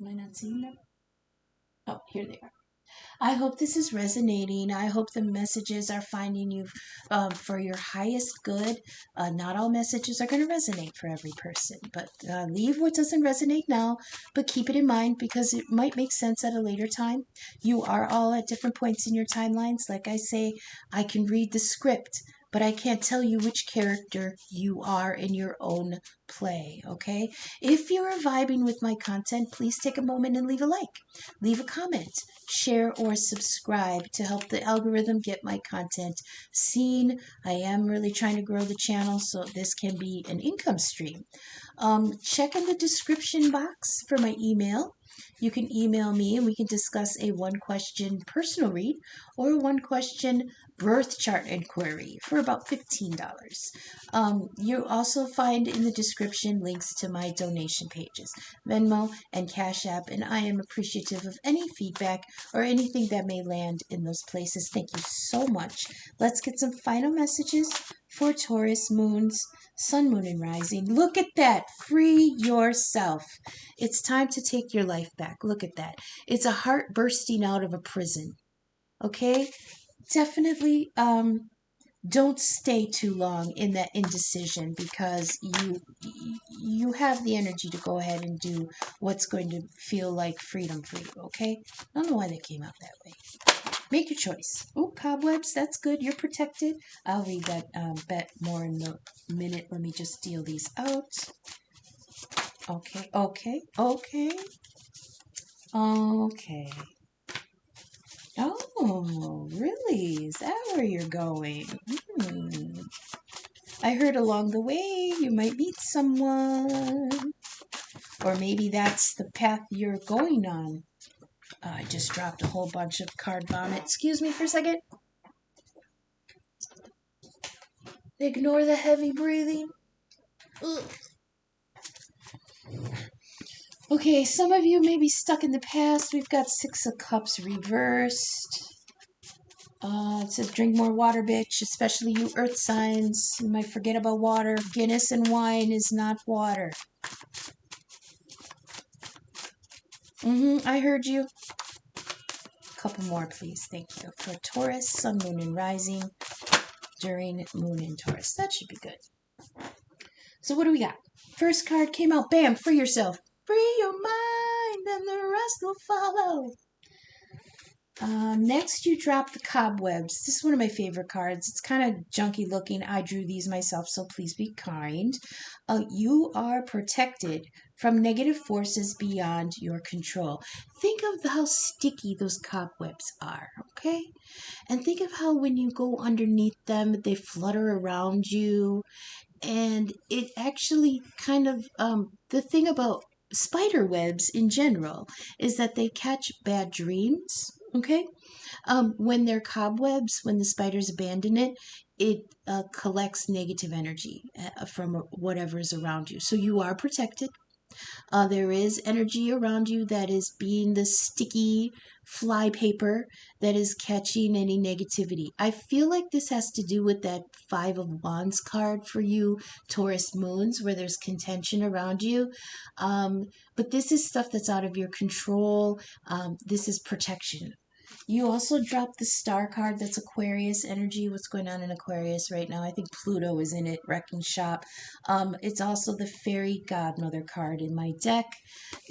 Am I not seeing them? Oh, here they are. I hope this is resonating. I hope the messages are finding you for your highest good. Not all messages are going to resonate for every person, but leave what doesn't resonate now, but keep it in mind because it might make sense at a later time. You are all at different points in your timelines. Like I say, I can read the script, but I can't tell you which character you are in your own play, okay? If you're vibing with my content, please take a moment and leave a like, leave a comment, share, or subscribe to help the algorithm get my content seen. I am really trying to grow the channel so this can be an income stream. Check in the description box for my email. You can email me and we can discuss a one question personal read or a one question birth chart inquiry for about $15. You also find in the description links to my donation pages, Venmo and Cash App, and I am appreciative of any feedback or anything that may land in those places. Thank you so much. Let's get some final messages for Taurus moons, sun, moon, and rising. Look at that. Free yourself. It's time to take your life back. Look at that. It's a heart bursting out of a prison. Okay? Definitely don't stay too long in that indecision because you have the energy to go ahead and do what's going to feel like freedom for you, okay? I don't know why they came out that way. Make your choice. Oh, cobwebs, that's good. You're protected. I'll read that bet more in a minute. Let me just deal these out. Okay, okay, okay. Okay. Oh, really? Is that where you're going? I heard along the way you might meet someone. Or maybe that's the path you're going on. I just dropped a whole bunch of card vomit. Excuse me for a second. Ignore the heavy breathing. Ugh. Okay, some of you may be stuck in the past. We've got Six of Cups reversed. It says drink more water, bitch, especially you earth signs. You might forget about water. Guinness and wine is not water. I heard you. A couple more, please. Thank you. For Taurus, Sun, Moon, and Rising during Moon in Taurus. That should be good. So what do we got? First card came out. Bam! Free yourself. Free your mind and the rest will follow. Next, you drop the cobwebs. This is one of my favorite cards. It's kind of junky looking. I drew these myself, so please be kind. You are protected from negative forces beyond your control. Think of how sticky those cobwebs are, okay? And think of how when you go underneath them, they flutter around you. And it actually kind of, the thing about spider webs in general is that they catch bad dreams, okay? When they're cobwebs, when the spiders abandon it, it collects negative energy from whatever is around you. So you are protected. There is energy around you that is being the sticky fly paper that is catching any negativity. I feel like this has to do with that Five of Wands card for you, Taurus moons, where there's contention around you. But this is stuff that's out of your control. This is protection. You also dropped the star card. That's Aquarius energy. What's going on in Aquarius right now? I think Pluto is in it, wrecking shop. It's also the fairy godmother card in my deck.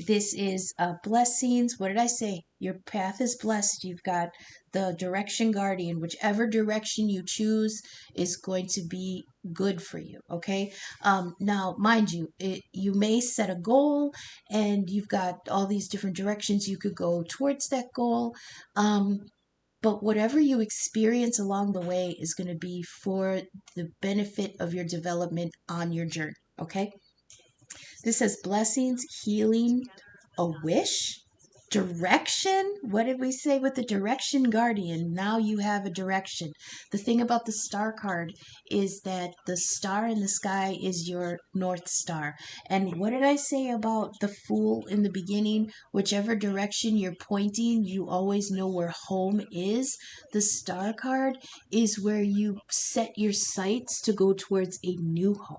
This is blessings. What did I say? Your path is blessed. You've got the direction guardian. Whichever direction you choose is going to be good for you, okay? Now, mind you, you may set a goal and you've got all these different directions you could go towards that goal. But whatever you experience along the way is going to be for the benefit of your development on your journey, okay? This says blessings, healing, a wish, direction. What did we say with the direction guardian? Now you have a direction. The thing about the star card is that the star in the sky is your North Star. And what did I say about the Fool in the beginning? Whichever direction you're pointing, you always know where home is. The star card is where you set your sights to go towards a new home.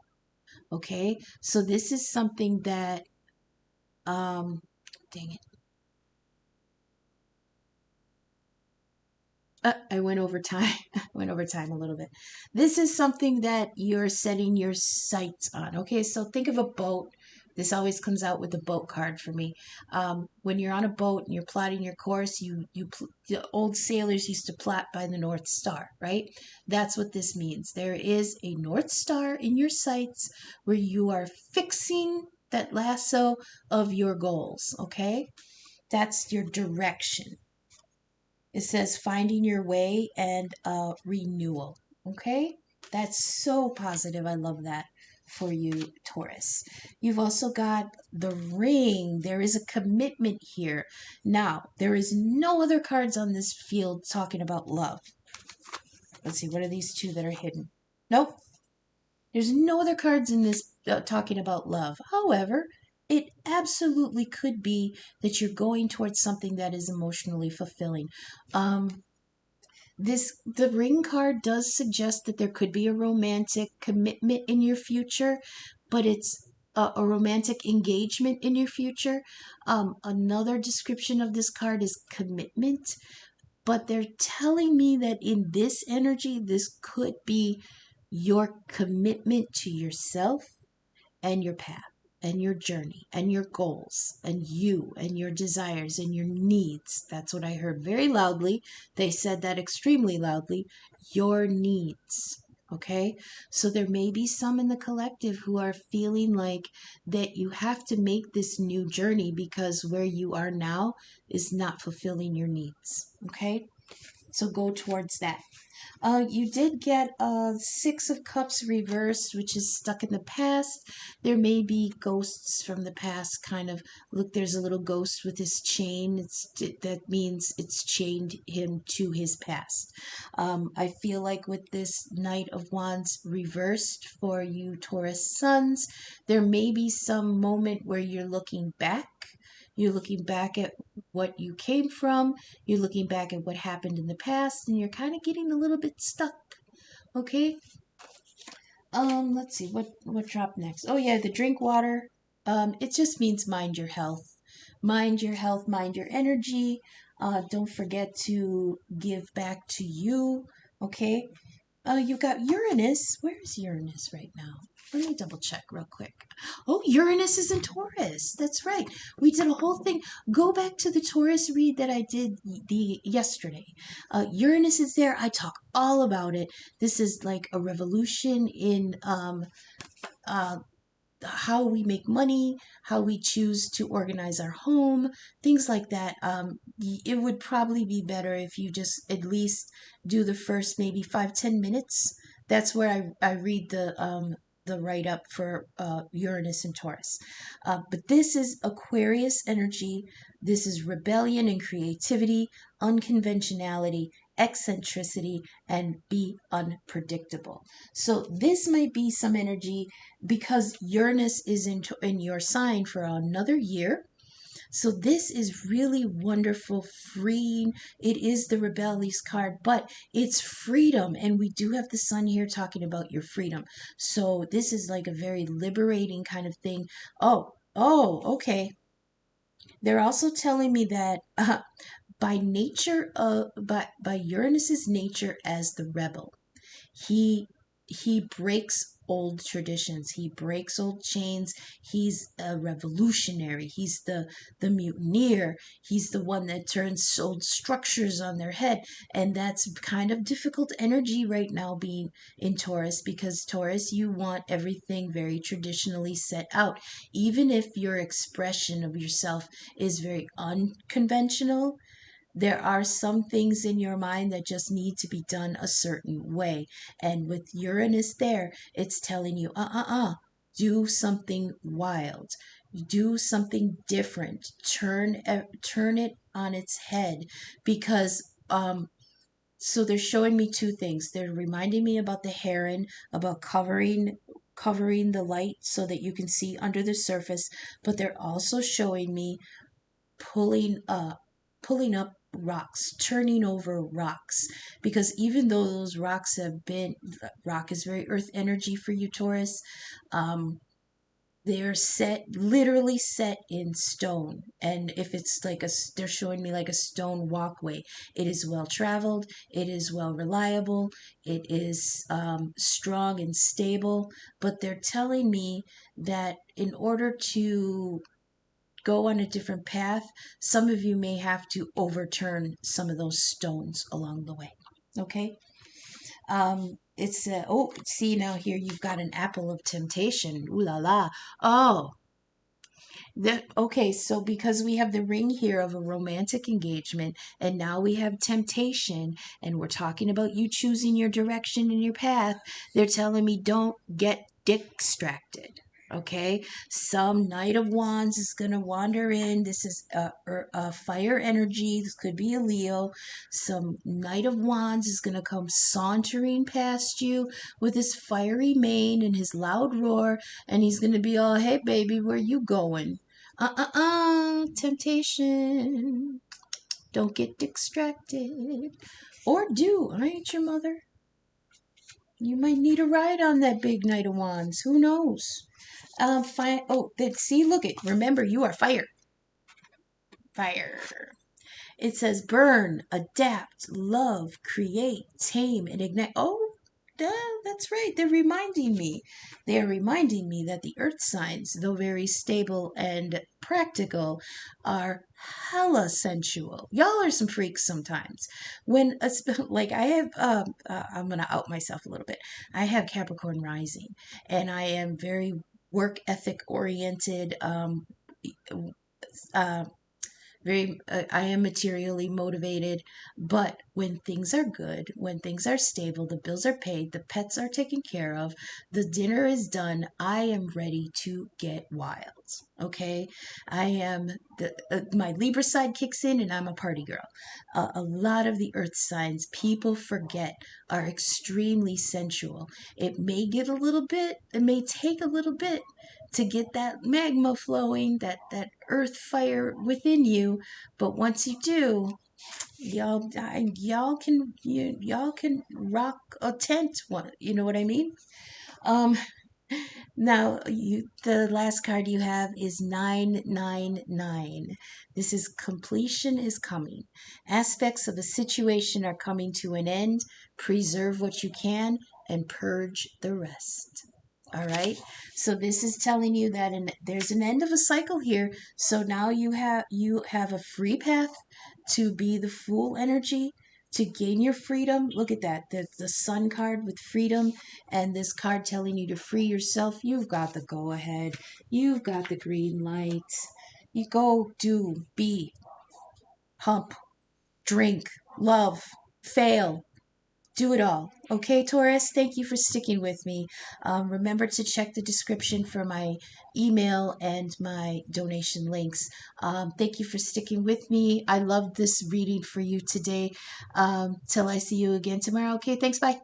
Okay, so this is something that, dang it. I went over time. I went over time a little bit. This is something that you're setting your sights on. Okay, so think of a boat. This always comes out with the boat card for me. When you're on a boat and you're plotting your course, the old sailors used to plot by the North Star, right? That's what this means. There is a North Star in your sights where you are fixing that lasso of your goals. Okay, that's your direction. It says finding your way and renewal. Okay? That's so positive. I love that for you, Taurus. You've also got the ring. There is a commitment here. Now, there is no other cards on this field talking about love. Let's see, what are these two that are hidden? Nope. There's no other cards in this talking about love. However, it absolutely could be that you're going towards something that is emotionally fulfilling. The ring card does suggest that there could be a romantic commitment in your future, but it's a romantic engagement in your future. Another description of this card is commitment, but they're telling me that in this energy, this could be your commitment to yourself and your path and your journey and your goals and you and your desires and your needs. That's what I heard very loudly. They said that extremely loudly. Your needs. Okay, so there may be some in the collective who are feeling like that you have to make this new journey because where you are now is not fulfilling your needs. Okay, so go towards that. You did get a Six of Cups reversed, which is stuck in the past. There may be ghosts from the past, kind of. Look, there's a little ghost with his chain. That means it's chained him to his past. I feel like with this Knight of Wands reversed for you Taurus sons, there may be some moment where you're looking back. You're looking back at what you came from, you're looking back at what happened in the past, and you're kind of getting a little bit stuck. Okay. Let's see what dropped next. Oh yeah, the drink water. It just means mind your health. Mind your health, mind your energy. Don't forget to give back to you. Okay. You've got Uranus. Where is Uranus right now? Let me double check real quick. Oh, Uranus is in Taurus. That's right. We did a whole thing. Go back to the Taurus read that I did the yesterday. Uranus is there. I talk all about it. This is like a revolution in uh, how we make money, how we choose to organize our home, things like that. It would probably be better if you just at least do the first maybe 5-10 minutes. That's where I read the write up for Uranus and Taurus. But this is Aquarius energy. This is rebellion and creativity, unconventionality, eccentricity, and be unpredictable. So this might be some energy because Uranus is in your sign for another year. So this is really wonderful, freeing. It is the rebellious card, but it's freedom. And we do have the sun here talking about your freedom. So this is like a very liberating kind of thing. Okay. They're also telling me that by nature of by Uranus's nature as the rebel, he he breaks old traditions, he breaks old chains. He's a revolutionary, he's the mutineer, he's the one that turns old structures on their head. And that's kind of difficult energy right now being in Taurus, because Taurus, you want everything very traditionally set out, even if your expression of yourself is very unconventional. There are some things in your mind that just need to be done a certain way. And with Uranus there, it's telling you, do something wild, do something different, turn it on its head. Because so they're showing me two things. They're reminding me about the heron, about covering the light so that you can see under the surface, but they're also showing me pulling up pulling up rocks, turning over rocks. Because even though those rocks have been, rock is very earth energy for you, Taurus. They're set, literally set in stone. And if it's like they're showing me like a stone walkway. It is well traveled, it is well reliable, it is strong and stable. But they're telling me that in order to go on a different path, some of you may have to overturn some of those stones along the way. Okay? It's oh, see now here you've got an apple of temptation. Ooh la la. Oh, okay, so because we have the ring here of a romantic engagement, and now we have temptation, and we're talking about you choosing your direction and your path, they're telling me don't get distracted. Okay, some Knight of Wands is going to wander in. This is a fire energy. This could be a Leo. Some Knight of Wands is going to come sauntering past you with his fiery mane and his loud roar, and he's going to be all, hey, baby, where you going? Temptation. Don't get distracted. Or do. I ain't your mother. You might need a ride on that big Knight of Wands. Who knows? Fine. Oh, see, look it. Remember, you are fire. Fire. It says burn, adapt, love, create, tame, and ignite. Oh, that's right. They're reminding me. They are reminding me that the earth signs, though very stable and practical, are hella sensual. Y'all are some freaks sometimes. When, like, I have, I'm going to out myself a little bit. I have Capricorn rising, and I am very work ethic oriented, uh, I am materially motivated, but when things are good, when things are stable, the bills are paid, the pets are taken care of, the dinner is done, I am ready to get wild. Okay, I am my Libra side kicks in, and I'm a party girl. A lot of the earth signs people forget are extremely sensual. It may get a little bit, it may take a little bit to get that magma flowing, that earth fire within you. But once you do, y'all can rock a tent. You know what I mean? Um, Now, the last card you have is 999. This is completion is coming. Aspects of a situation are coming to an end. Preserve what you can and purge the rest. All right. So this is telling you that there's an end of a cycle here. So now you have a free path to be the Fool energy, to gain your freedom. Look at that. The Sun card with freedom, and this card telling you to free yourself. You've got the go ahead. You've got the green light. You go, do, be, hump, drink, love, fail, do it all. Okay, Taurus, thank you for sticking with me. Remember to check the description for my email and my donation links. Thank you for sticking with me. I love this reading for you today. Till I see you again tomorrow. Okay, thanks. Bye.